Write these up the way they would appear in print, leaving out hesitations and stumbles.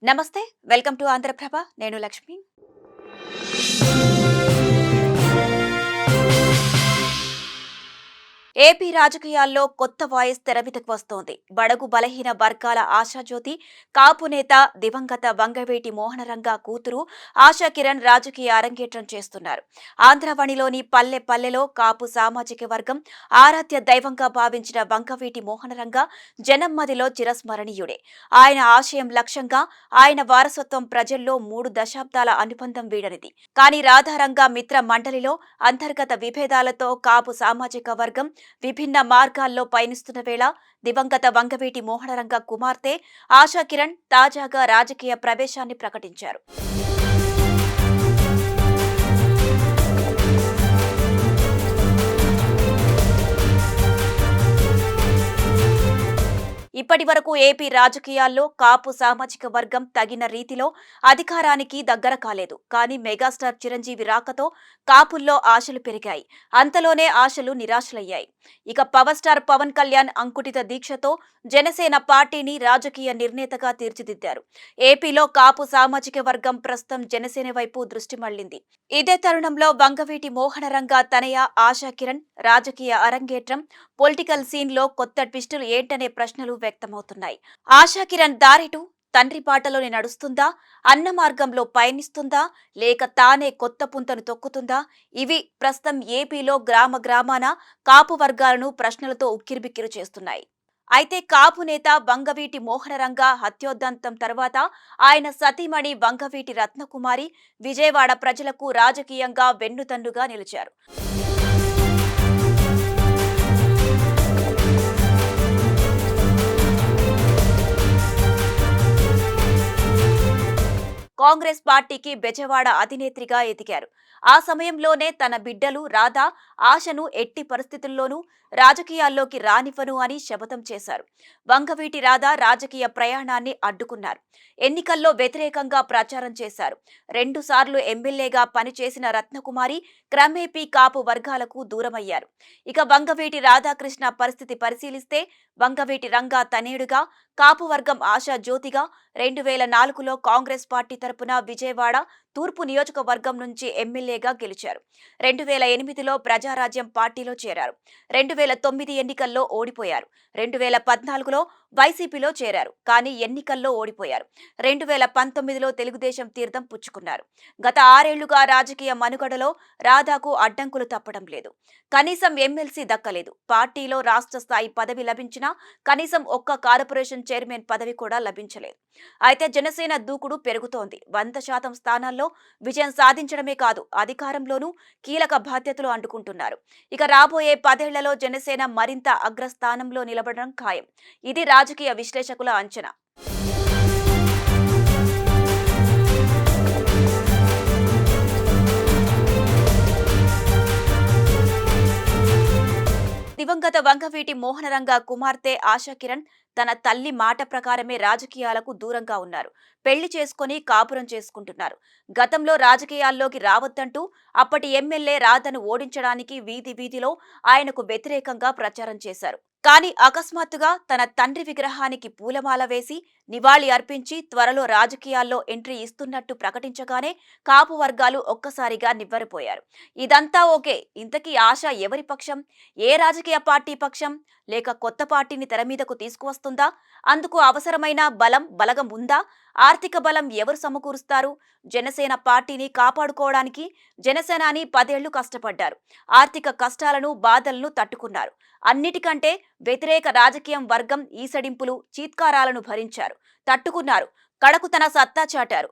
నమస్తే. Welcome to Andhra Prabha. నేను Lakshmi. AP రాజకీయాల్లో కొత్త వాయిస్ తెరమీదకు వస్తోంది. బడుగు బలహీన వర్గాల ఆశాజ్యోతి, కాపు నేత దివంగత వంగవీటి మోహనరంగ కూతురు ఆశా కిరణ్ రాజకీయ అరంగేట్రం చేస్తున్నారు. ఆంధ్రవాణిలోని పల్లె పల్లెలో కాపు సామాజిక వర్గం ఆరాధ్య దైవంగా భావించిన వంగవీటి మోహనరంగ జనం మదిలో చిరస్మరణీయుడే. ఆయన ఆశయం లక్ష్యంగా ఆయన వారసత్వం ప్రజల్లో 3 దశాబ్దాల అనుబంధం వీడనిది. కానీ రాధారంగ మిత్ర మండలిలో అంతర్గత విభేదాలతో కాపు సామాజిక వర్గం విభిన్న మార్గాల్లో పయనిస్తున్న వేళ దివంగత వంగవీటి మోహనరంగ కుమార్తె ఆశా కిరణ్ తాజాగా రాజకీయ ప్రవేశాన్ని ప్రకటించారు. ఇప్పటి వరకు ఏపీ రాజకీయాల్లో కాపు సామాజిక వర్గం తగిన రీతిలో అధికారానికి దగ్గర కాలేదు. కానీ మెగాస్టార్ చిరంజీవి రాకతో కాపుల్లో ఆశలు పెరిగాయి. అంతలోనే ఆశలు నిరాశలయ్యాయి. ఇక పవర్ స్టార్ పవన్ కళ్యాణ్ అంకుటిత దీక్షతో జనసేన పార్టీని రాజకీయ నిర్ణేతగా తీర్చిదిద్దారు. ఏపీలో కాపు సామాజిక వర్గం ప్రస్తుతం జనసేన వైపు దృష్టి మళ్లింది. ఇదే తరుణంలో వంగవీటి మోహనరంగ తనయ ఆశా కిరణ్ రాజకీయ అరంగేట్రం, పొలిటికల్ సీన్ లో కొత్త ట్విస్టులు ఏంటనే ప్రశ్నలు వ్యక్తమవుతున్నాయి. ఆశా కిరణ్ దారిటు తండ్రి బాటలోనే నడుస్తుందా, అన్న మార్గంలో పయనిస్తుందా, లేక తానే కొత్త పుంతను తొక్కుతుందా? ఇవి ప్రస్తుతం ఏపీలో గ్రామ గ్రామాన కాపు వర్గాలను ప్రశ్నలతో ఉక్కిరిబిక్కిరి చేస్తున్నాయి. అయితే కాపు నేత వంగవీటి మోహనరంగ హత్యోదంతం తర్వాత ఆయన సతీమణి వంగవీటి రత్నకుమారి విజయవాడ ప్రజలకు రాజకీయంగా వెన్నుదన్నుగా నిలిచారు. కాంగ్రెస్ పార్టీకి బెజవాడ అధినేత్రిగా ఎదిగారు. ఆ సమయంలోనే తన బిడ్డలు రాధా, ఆశను ఎట్టి పరిస్థితుల్లోనూ రాజకీయాల్లోకి రానివ్వను అని శపథం చేశారు. వంగవీటి రాధా రాజకీయ ప్రయాణాన్ని అడ్డుకున్నారు. ఎన్నికల్లో వ్యతిరేకంగా ప్రచారం చేశారు. 2 సార్లు ఎమ్మెల్యేగా పనిచేసిన రత్నకుమారి క్రమేపీ కాపు వర్గాలకు దూరమయ్యారు. ఇక వంగవీటి రాధాకృష్ణ పరిస్థితి పరిశీలిస్తే వంగవీటి రంగా తనయుడుగా, కాపు వర్గం ఆశా జ్యోతిగా 2004లో కాంగ్రెస్ పార్టీ తరపున విజయవాడ తూర్పు నియోజకవర్గం నుంచి ఎమ్మెల్యేగా గెలిచారు. 2008లో ప్రజారాజ్యం పార్టీలో చేరారు. 2009 ఎన్నికల్లో ఓడిపోయారు. 2014లో వైసీపీలో చేరారు. కానీ ఎన్నికల్లో ఓడిపోయారు. 2019లో తెలుగుదేశం తీర్థం పుచ్చుకున్నారు. గత 6 ఏళ్లుగా రాజకీయ మనుగడలో రాధాకు అడ్డంకులు తప్పడం లేదు. కనీసం ఎమ్మెల్సీ దక్కలేదు. పార్టీలో రాష్ట్ర స్థాయి పదవి లభించినా కనీసం ఒక్క కార్పొరేషన్ చైర్మన్ పదవి కూడా లభించలేదు. అయితే జనసేన దూకుడు పెరుగుతోంది. 100% స్థానాల్లో విజయం సాధించడమే కాదు, అధికారంలోనూ కీలక బాధ్యతలు అంటుకుంటున్నారు. ఇక రాబోయే 10 ఏళ్లలో జనసేన మరింత అగ్రస్థానంలో నిలబడడం ఖాయం. ఇది రాజకీయ విశ్లేషకుల అంచనా. దివంగత వంగవీటి మోహనరంగ కుమార్తె ఆశా కిరణ్ తన తల్లి మాట ప్రకారమే రాజకీయాలకు దూరంగా ఉన్నారు. పెళ్లి చేసుకుని కాపురం చేసుకుంటున్నారు. గతంలో రాజకీయాల్లోకి రావద్దంటూ అప్పటి ఎమ్మెల్యే రాధను ఓడించడానికి వీధి వీధిలో ఆయనకు వ్యతిరేకంగా ప్రచారం చేశారు. కానీ అకస్మాత్తుగా తన తండ్రి విగ్రహానికి పూలమాల వేసి నివాళి అర్పించి త్వరలో రాజకీయాల్లో ఎంట్రీ ఇస్తున్నట్టు ప్రకటించగానే కాపు వర్గాలు ఒక్కసారిగా నివ్వెరపోయారు. ఇదంతా ఓకే, ఇంతకీ ఆశ ఎవరి పక్షం? ఏ రాజకీయ పార్టీ పక్షం? లేక కొత్త పార్టీని తెరమీదకు తీసుకువస్తుందా? అందుకు అవసరమైన బలగం ఉందా? ఆర్థిక బలం ఎవరు సమకూరుస్తారు? జనసేన పార్టీని కాపాడుకోవడానికి జనసేనాని 10 ఏళ్లు కష్టపడ్డారు. ఆర్థిక కష్టాలను, బాధలను తట్టుకున్నారు. అన్నిటికంటే వ్యతిరేక రాజకీయం వర్గం ఈసడింపులు, చీత్కారాలను భరించారు, తట్టుకున్నారు, కడకు తన సత్తా చాటారు.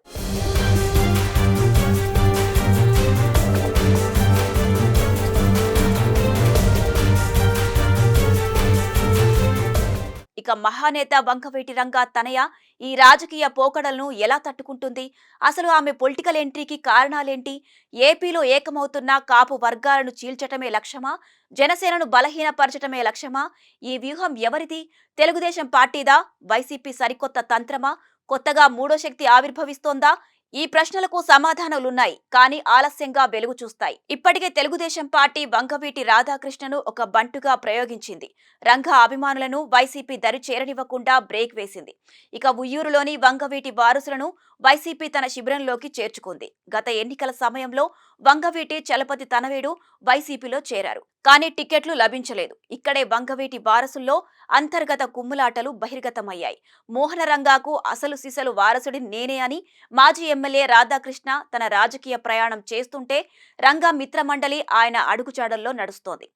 ఇక మహానేత వంగవీటి రంగ తనయ ఈ రాజకీయ పోకడలను ఎలా తట్టుకుంటుంది? అసలు ఆమె పొలిటికల్ ఎంట్రీకి కారణాలేంటి? ఏపీలో ఏకమవుతున్న కాపు వర్గాలను చీల్చటమే లక్ష్యమా? జనసేనను బలహీనపరచటమే లక్ష్యమా? ఈ వ్యూహం ఎవరిది? తెలుగుదేశం పార్టీదా? వైసీపీ సరికొత్త తంత్రమా? కొత్తగా మూడో శక్తి ఆవిర్భవిస్తోందా? ఈ ప్రశ్నలకు సమాధానాలున్నాయి, కానీ ఆలస్యంగా వెలుగు చూస్తాయి. ఇప్పటికే తెలుగుదేశం పార్టీ వంగవీటి రాధాకృష్ణను ఒక బంటుగా ప్రయోగించింది. రంగా అభిమానులను వైసీపీ దరి చేరనివ్వకుండా బ్రేక్ వేసింది. ఇక ఉయ్యూరులోని వంగవీటి వారసులను వైసీపీ తన శిబిరంలోకి చేర్చుకుంది. గత ఎన్నికల సమయంలో వంగవీటి చలపతి తనవేడు వైసీపీలో చేరారు. కానీ టికెట్లు లభించలేదు. ఇక్కడే వంగవీటి వారసుల్లో అంతర్గత కుమ్ములాటలు బహిర్గతమయ్యాయి. మోహన రంగాకు అసలు సిసలు వారసుడి నేనే అని మాజీ ఎమ్మెల్యే రాధాకృష్ణ తన రాజకీయ ప్రయాణం చేస్తుంటే రంగా మిత్రమండలి ఆయన అడుగుజాడల్లో నడుస్తోంది.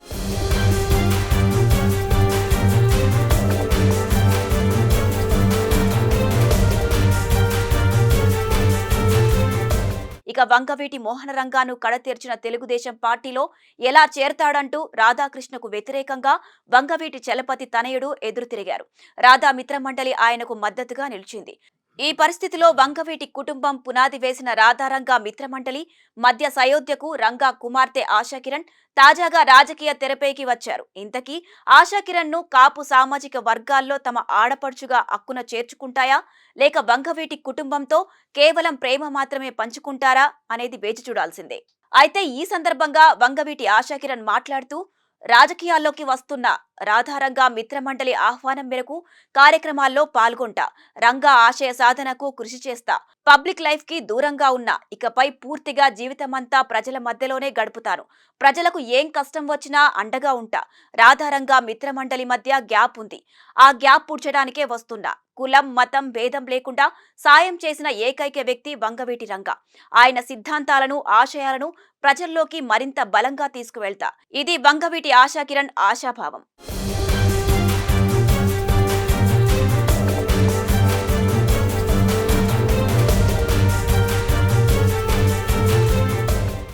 ఇక వంగవీటి మోహన రంగాను కడతీర్చిన తెలుగుదేశం పార్టీలో ఎలా చేరతాడంటూ రాధాకృష్ణకు వ్యతిరేకంగా వంగవీటి చలపతి తనయుడు ఎదురుతిరిగారు. రాధా మిత్రమండలి ఆయనకు మద్దతుగా నిలిచింది. ఈ పరిస్థితిలో వంగవీటి కుటుంబం పునాది వేసిన రాధారంగా మిత్రమండలి మధ్య సయోధ్యకు రంగా కుమార్తె ఆశాకిరణ్ తాజాగా రాజకీయ తెరపైకి వచ్చారు. ఇంతకీ ఆశాకిరణ్ ను కాపు సామాజిక వర్గాల్లో తమ ఆడపడుచుగా అక్కున చేర్చుకుంటాయా, లేక వంగవీటి కుటుంబంతో కేవలం ప్రేమ మాత్రమే పంచుకుంటారా అనేది వేచి చూడాల్సిందే. అయితే ఈ సందర్భంగా వంగవీటి ఆశాకిరణ్ మాట్లాడుతూ, రాజకీయాల్లోకి వస్తున్న రాధారంగా మిత్రమండలి ఆహ్వానం మేరకు కార్యక్రమాల్లో పాల్గొంటా, రంగా ఆశయ సాధనకు కృషి చేస్తా, పబ్లిక్ లైఫ్ కి దూరంగా ఉన్నా, ఇకపై పూర్తిగా జీవితమంతా ప్రజల మధ్యలోనే గడుపుతాను, ప్రజలకు ఏం కష్టం వచ్చినా అండగా ఉంటా, రాధారంగా మిత్రమండలి మధ్య గ్యాప్ ఉంది, ఆ గ్యాప్ పూడ్చడానికే వస్తున్నా, కులం మతం భేదం లేకుండా సాయం చేసిన ఏకైక వ్యక్తి వంగవీటి రంగా, ఆయన సిద్ధాంతాలను ఆశయాలను ప్రజల్లోకి మరింత బలంగా తీసుకువెళ్తా, ఇది వంగవీటి ఆశాకిరణ్ ఆశాభావం.